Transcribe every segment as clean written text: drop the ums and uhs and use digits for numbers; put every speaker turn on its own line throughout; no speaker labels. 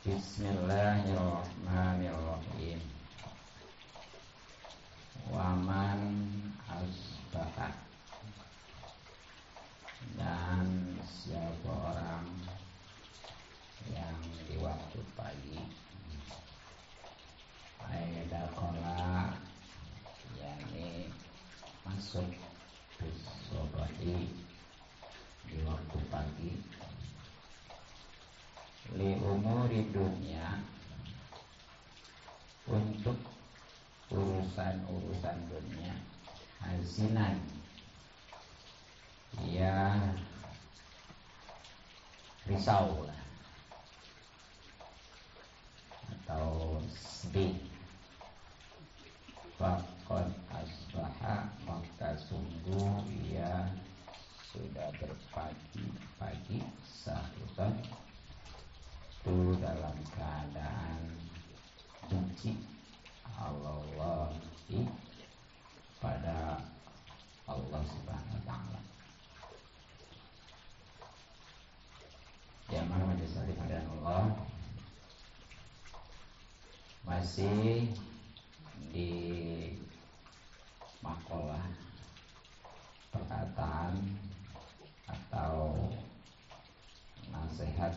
Bismillahirrahmanirrahim. Waman asbaha, dan siapa orang yang di waktu pagi aydakola, yakni masuk bisobati di waktu pagi, li umuri dunia, untuk urusan-urusan dunia, hazinan, ya risau lah, atau sedih. Faqad asbaha, maka sungguh ia sudah berpagi-pagi, sahitan, itu dalam keadaan benci Allah pada Allah Subhanahu wa ta'ala. Jamaah majelis hadirin Allah, masih di makalah perkataan atau nasihat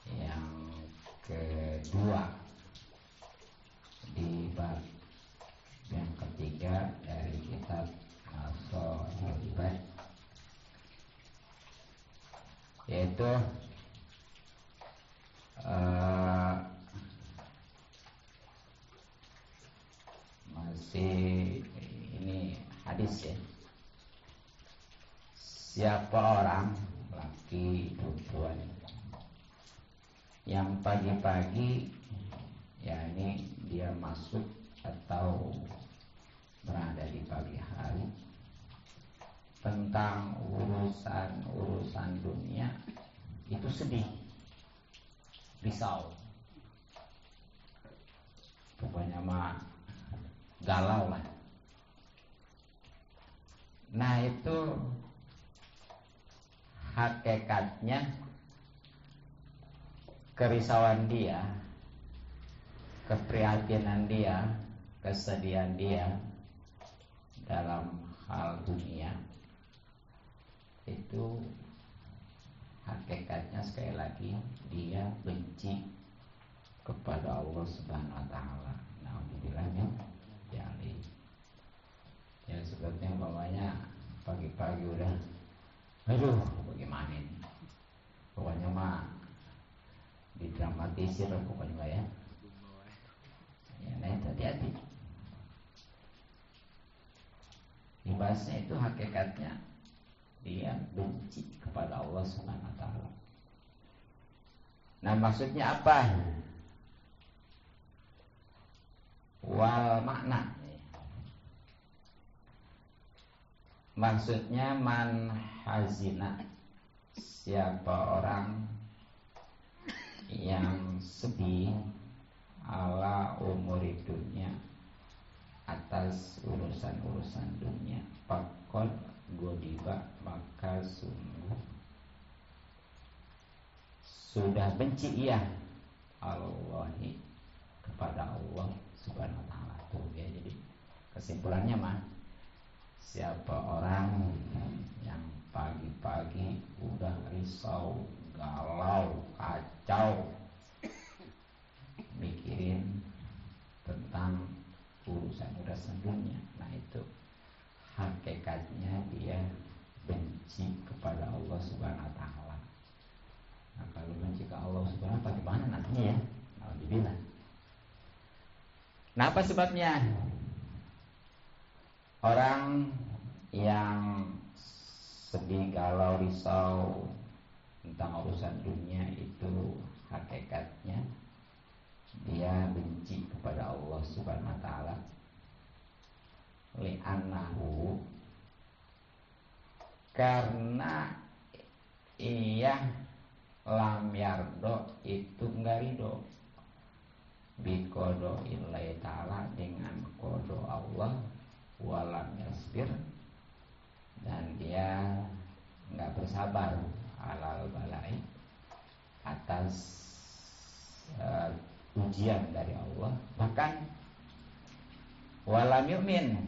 yang kedua di bab yang ketiga dari kitab Nashihul Ibad, yaitu masih ini hadis ya. Siapa orang, laki perempuan, yang pagi-pagi, yakni dia masuk atau berada di pagi hari, tentang urusan dunia itu sedih, risau, pokoknya mah galau lah. Nah, itu hakikatnya kerisauan dia, keprihatinan dia, kesedihan dia dalam hal dunia itu hakikatnya sekali lagi dia benci kepada Allah Subhanahu wa ta'ala. Nauzubillah jali. Ya sebetulnya umpamanya pagi-pagi udah aduh bagaimana ini, pokoknya mah didramatisir pokoknya mah ya. Ya, nah itu hati-hati. Dibahasnya itu hakikatnya dia benci kepada Allah Subhanahu wa ta'ala. Nah, maksudnya apa? Wal makna, maksudnya man hazina, siapa orang yang sedih ala umuri dunia, atas urusan-urusan dunia, faqad godiba, maka sungguh sudah benci ia Allahi, kepada Allah Subhanahu wa ta'ala. Tuh ya, jadi kesimpulannya mah siapa orang yang pagi-pagi udah risau, galau, kacau, mikirin tentang urusan-urusan dunia, nah itu hakikatnya dia benci kepada Allah Subhanahu wa ta'ala. Nah, kalau benci ke Allah Subhanahu wa ta'ala bagaimana nantinya ya? Alhamdulillah. Nah, apa sebabnya? Orang yang sedih, galau, risau tentang urusan dunia itu hakikatnya dia benci kepada Allah Subhanahu wa ta'ala. Li'annahu, karena ia lam yardo, itu enggak ridho, bikodo illahi ta'ala, dengan kodo Allah, walam yasbir, dan dia enggak bersabar alal balai, atas ujian dari Allah. Bahkan walam yu'min,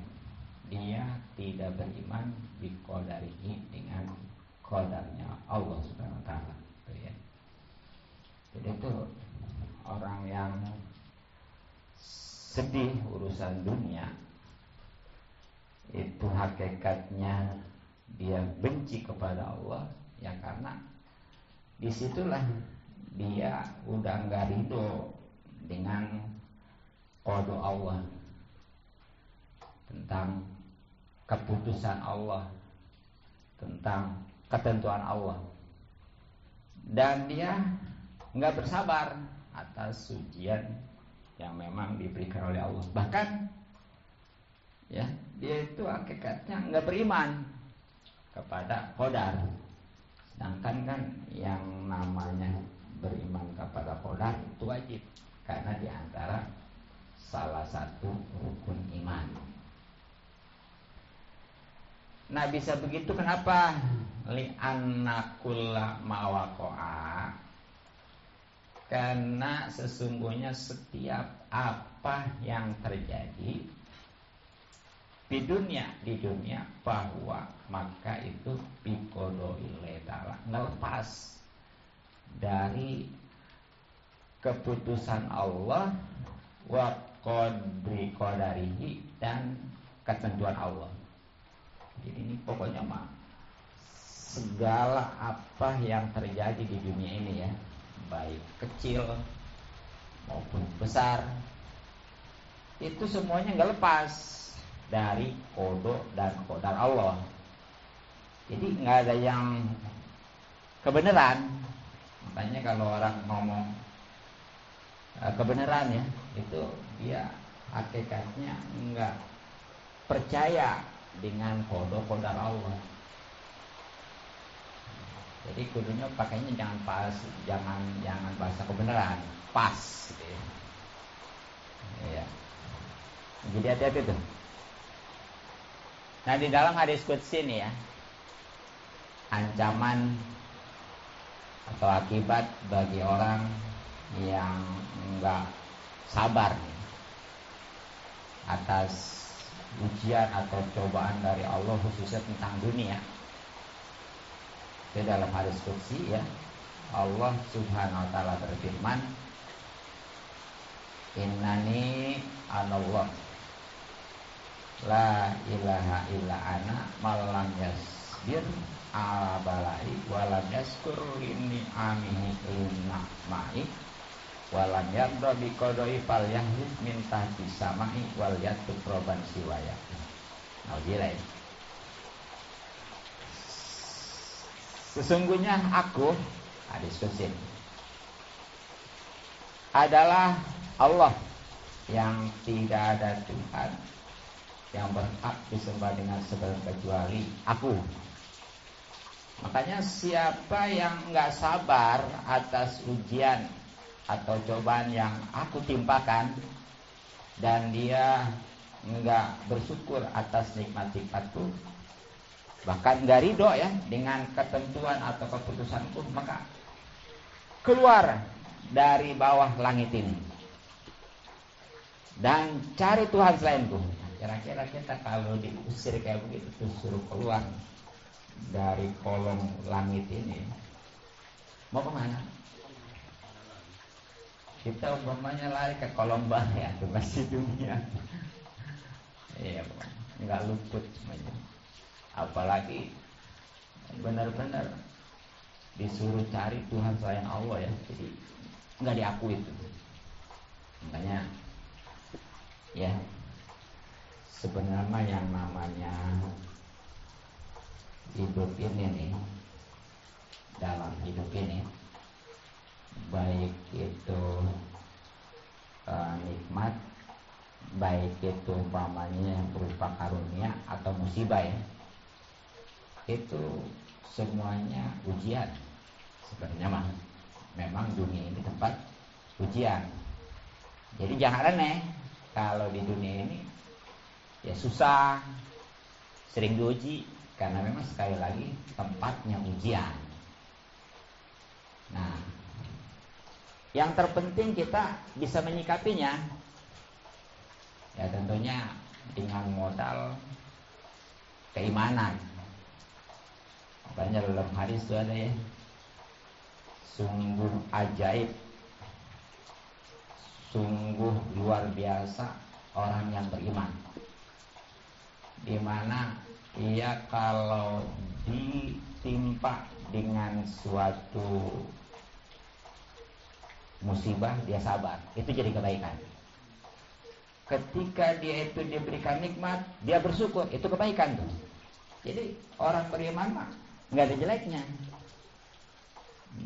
dia tidak beriman biqadarihi, dengan qadarnya Allah Subhanahu wa taala. Itu ya. Jadi itu orang yang sedih urusan dunia, itu hakikatnya dia benci kepada Allah, ya karena disitulah dia udah nggak ridho dengan qada Allah, tentang keputusan Allah, tentang ketentuan Allah, dan dia nggak bersabar atas ujian yang memang diberikan oleh Allah. Bahkan ya, dia itu hakikatnya nggak beriman kepada qadar. Sedangkan kan yang namanya beriman kepada qadar itu wajib, karena diantara salah satu rukun iman. Nah, bisa begitu kenapa? Li'anna kulla ma'waqa'a, karena sesungguhnya setiap apa yang terjadi di dunia bahwa maka itu biqadaillahi ta'ala, lepas dari keputusan Allah, wa qadarihi, dan ketentuan Allah. Jadi ini pokoknya mah segala apa yang terjadi di dunia ini ya, baik kecil maupun besar, itu semuanya nggak lepas dari qada dan qadar Allah. Jadi nggak ada yang kebenaran. Makanya kalau orang ngomong kebenaran ya, itu dia hakikatnya nggak percaya dengan qadar Allah. Jadi kudunya pakainya jangan pas, jangan bahasa kebenaran, pas gitu ya. Ya. Jadi hati-hati tuh. Nah, di dalam hadis qudsi ini ya, ancaman atau akibat bagi orang yang enggak sabar nih atas ujian atau cobaan dari Allah, khususnya tentang dunia. Di dalam hadis qudsi ya, Allah Subhanahu wa taala berfirman, innani anallah la ilaha illa ana malam yasbir ala balai walam yaskur inni amihi inna ma'i walam yarda biqadai fal yahlid min tahti samai wal yatub roban siwaya. Nauzubillah. Sesungguhnya aku, hadis qudsi, adalah Allah yang tidak ada Tuhan yang berhak disembah dengan sebenar kecuali aku. Makanya siapa yang enggak sabar atas ujian atau cobaan yang aku timpakan, dan dia enggak bersyukur atas nikmat-nikmatku, bahkan enggak ridho ya dengan ketentuan atau keputusanku, maka keluar dari bawah langit ini dan cari Tuhan selainku. Kira-kira kita kalau diusir kayak begitu, terus suruh keluar dari kolong langit ini, mau kemana? Kita umpamanya lari ke kolong bahaya, itu masih dunia. Iya, nggak luput semuanya. Apalagi benar-benar disuruh cari Tuhan selain Allah ya, jadi nggak diakui itu. Makanya ya, sebenarnya yang namanya hidup ini nih, dalam hidup ini, baik itu nikmat, baik itu umpamanya berupa karunia atau musibah ya, itu semuanya ujian. Sebenarnya mah memang dunia ini tempat ujian. Jadi jangan aneh kalau di dunia ini ya susah, sering diuji, karena memang sekali lagi tempatnya ujian. Nah, Yang terpenting kita bisa menyikapinya. Ya tentunya dengan modal keimanan. Makanya dalam hadis itu ada ya, sungguh ajaib, sungguh luar biasa orang yang beriman, di mana ia kalau ditimpa dengan suatu musibah dia sabar, itu jadi kebaikan. Ketika dia itu diberikan nikmat, dia bersyukur, itu kebaikan tuh. Jadi orang beriman mah nggak ada jeleknya.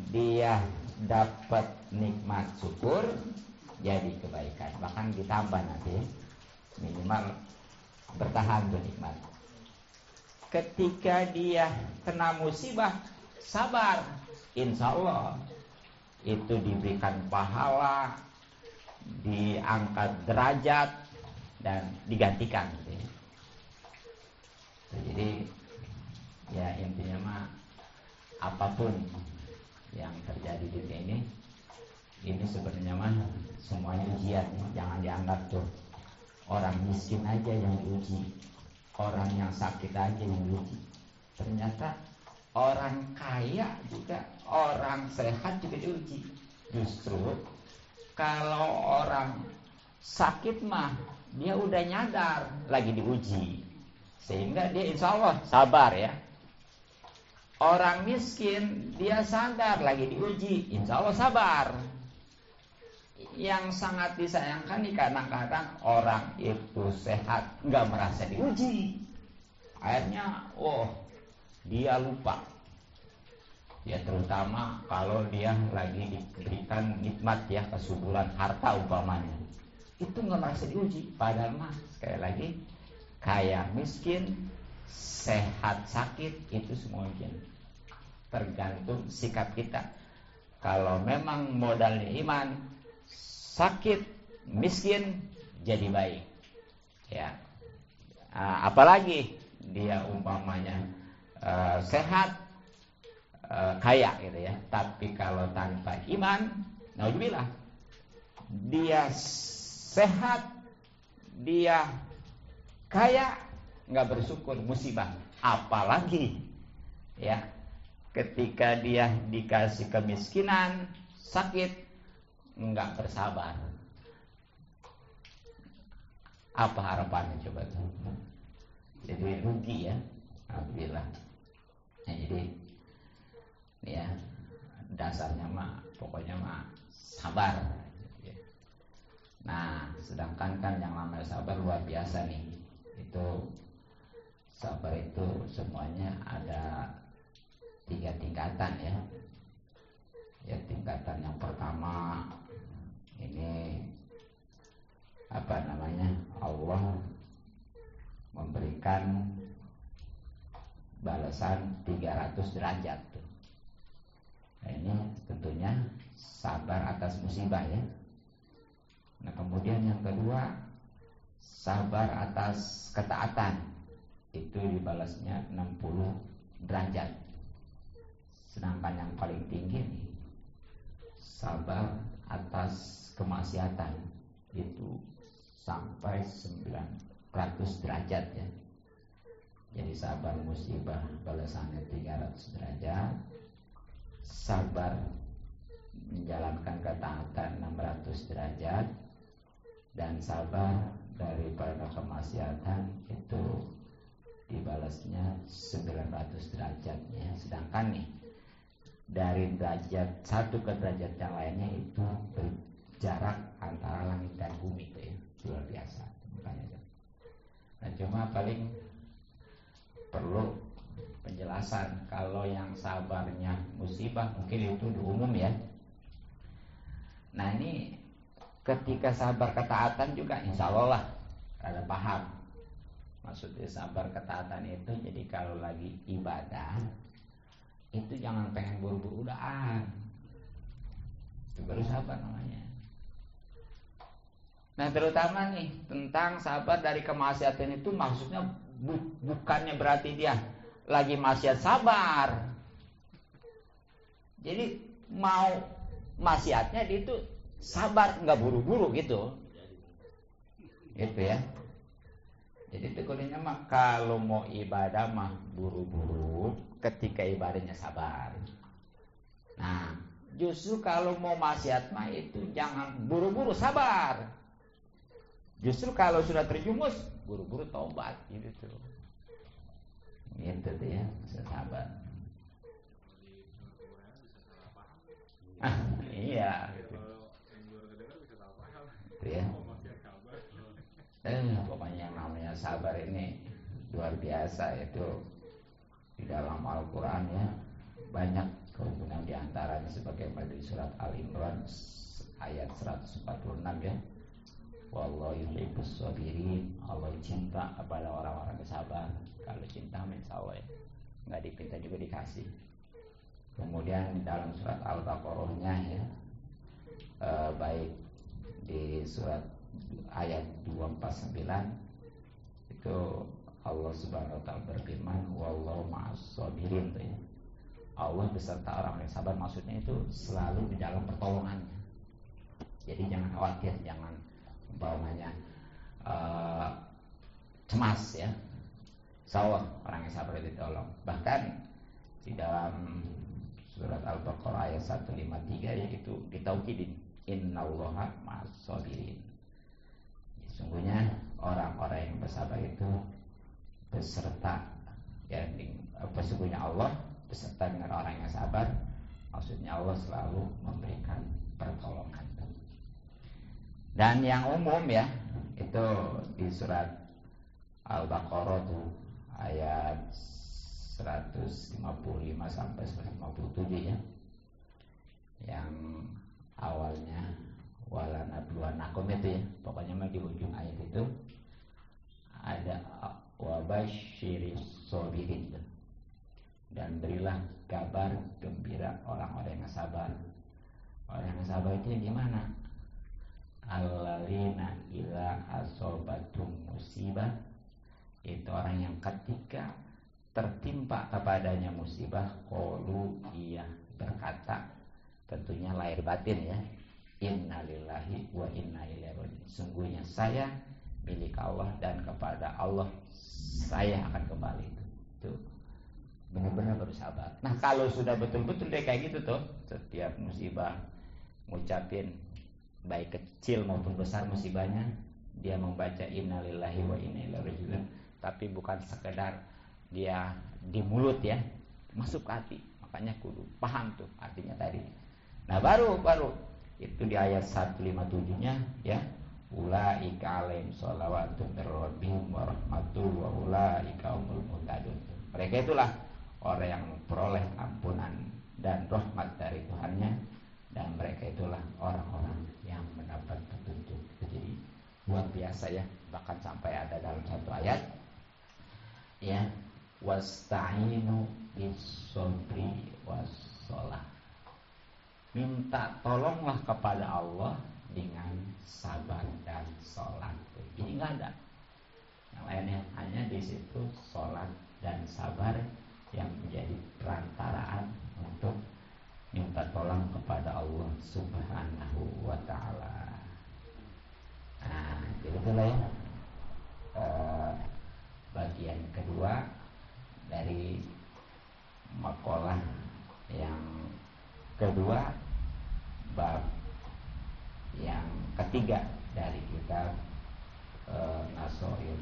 Dia dapat nikmat syukur, jadi kebaikan. Bahkan ditambah nanti, minimal bertahan tuh nikmat. Ketika dia kena musibah, sabar, insya Allah itu diberikan pahala, diangkat derajat, dan digantikan. Jadi ya intinya mah apapun yang terjadi di dunia ini sebenarnya mah semuanya ujian. Jangan dianggap tuh orang miskin aja yang diuji, orang yang sakit aja yang diuji. Ternyata orang kaya juga, orang sehat juga diuji. Justru kalau orang sakit mah dia udah nyadar lagi diuji, sehingga dia insya Allah sabar ya. Orang miskin dia sadar lagi diuji, insya Allah sabar. Yang sangat disayangkan nih kadang-kadang orang itu sehat nggak merasa diuji, akhirnya dia lupa. Ya terutama kalau dia lagi diberikan nikmat ya, kesuburan harta umpamanya, itu nggak merasa diuji. Padahal mah sekali lagi kaya miskin, sehat sakit itu semua ujian. Tergantung sikap kita. Kalau memang modalnya iman, sakit miskin jadi baik ya. Apalagi dia umpamanya sehat kaya gitu ya. Tapi kalau tanpa iman, naudzubillah, dia sehat, dia kaya, nggak bersyukur, musibah. Apalagi ya ketika dia dikasih kemiskinan, sakit, nggak bersabar. Apa harapannya coba tuh? Jadi rugi ya. Alhamdulillah. Nah, jadi ya dasarnya mah pokoknya mah sabar. Nah, sedangkan kan yang namanya sabar luar biasa nih. Itu sabar itu semuanya ada 3 tingkatan ya. Ya tingkatan yang pertama ini Allah memberikan balasan 300 derajat tuh. Nah, ini tentunya sabar atas musibah ya. Nah kemudian yang kedua, sabar atas ketaatan, itu dibalasnya 60 derajat. Sedangkan yang paling tinggi nih, sabar atas kemaksiatan, itu sampai 900 derajat ya. Jadi sabar musibah balasannya 300 derajat, sabar menjalankan ketaatan 600 derajat, dan sabar daripada kemaksiatan itu dibalasnya 900 derajatnya. Sedangkan nih dari derajat satu ke derajat yang lainnya itu berjarak antara langit dan bumi itu ya, luar biasa. Makanya, nah cuma paling perlu penjelasan. Kalau yang sabarnya musibah mungkin itu di umum ya. Nah ini ketika sabar ketaatan juga insya Allah lah ada paham. Maksudnya sabar ketaatan itu jadi kalau lagi ibadah itu jangan pengen buru-buru udaan, itu baru sabar namanya. Nah terutama nih tentang sabar dari kemaksiatan itu maksudnya bukannya berarti dia lagi maksiat sabar. Jadi mau maksiatnya dia itu sabar, nggak buru-buru gitu ya. Jadi itu kodenya mah kalau mau ibadah mah buru-buru, ketika ibadahnya sabar. Nah, justru kalau mau maksiat mah itu jangan buru-buru, sabar. Justru kalau sudah terjumus, buru-buru taubat gitu tuh. Gitu tuh ya, sabar. Iya. Gitu. Itu ya. Pokoknya yang namanya sabar ini luar biasa itu di dalam Al-Quran ya, banyak keumuman diantaranya sebagaimana di surat Al-Imran ayat 146 ya. Wallahu yuhibbus sabirin, Allah cinta kepada orang-orang yang sabar. Kalau cinta insya Allah ya, nggak dipinta juga dikasih. Kemudian dalam surat Al-Baqarahnya ya, baik di surat ayat 249 itu Allah Subhanahu wa taala berfirman wallahu ma'as sabirin tuh ya. Allah beserta orang yang sabar, maksudnya itu selalu di dalam pertolongannya. Jadi jangan khawatir, jangan umpamanya cemas ya. Insyaallah orang yang sabar ditolong. Bahkan di dalam surat Al-Baqarah ayat 153 yaitu ditaukidin innallaha ma'as sabirin. Sesungguhnya orang-orang yang bersabar itu beserta ya, sesungguhnya Allah beserta dengan orang yang sabar. Maksudnya Allah selalu memberikan pertolongan. Dan yang umum ya, itu di surat Al-Baqarah tuh ayat 155 sampai 157 ya. Yang awalnya wala nabluwanakum itu ya, pokoknya mah di ujung ayat itu ada wabasyiris sabirin, dan berilah kabar gembira orang-orang yang sabar. Orang yang sabar itu yang gimana? Alladzina idza asobatum musibah, itu orang yang ketika tertimpa kepadanya musibah qalu, ia berkata, tentunya lahir batin ya, innalillahi wa inna ilaihi raji'un, sungguhnya saya milik Allah dan kepada Allah saya akan kembali. Itu benar-benar bersabar. Nah kalau sudah betul-betul dia kayak gitu tuh, setiap musibah ngucapin baik kecil maupun besar musibahnya, dia membaca innalillahi wa inna ilaihi raji'un, tapi bukan sekedar dia di mulut ya, masuk ke hati. Makanya kudu paham tuh artinya tadi. Nah baru itu di ayat 157-nya ya, ulaika alaihim shalawatun mir rabbihim wa rahmatuh wa ulaika humul muhtadun. Mereka itulah orang yang memperoleh ampunan dan rahmat dari Tuhannya, dan mereka itulah orang-orang yang mendapat petunjuk. Jadi luar biasa ya, bahkan sampai ada dalam satu ayat ya, wasta'inu bis-sabri was-shalah, minta tolonglah kepada Allah dengan sabar dan sholat. Jadi nggak ada yang lainnya, hanya di situ sholat dan sabar yang menjadi perantaraan untuk minta tolong kepada Allah Subhanahu wa ta'ala. Nah, itulah ya bagian kedua dari makalah yang kedua, bab yang ketiga dari kitab Nasoil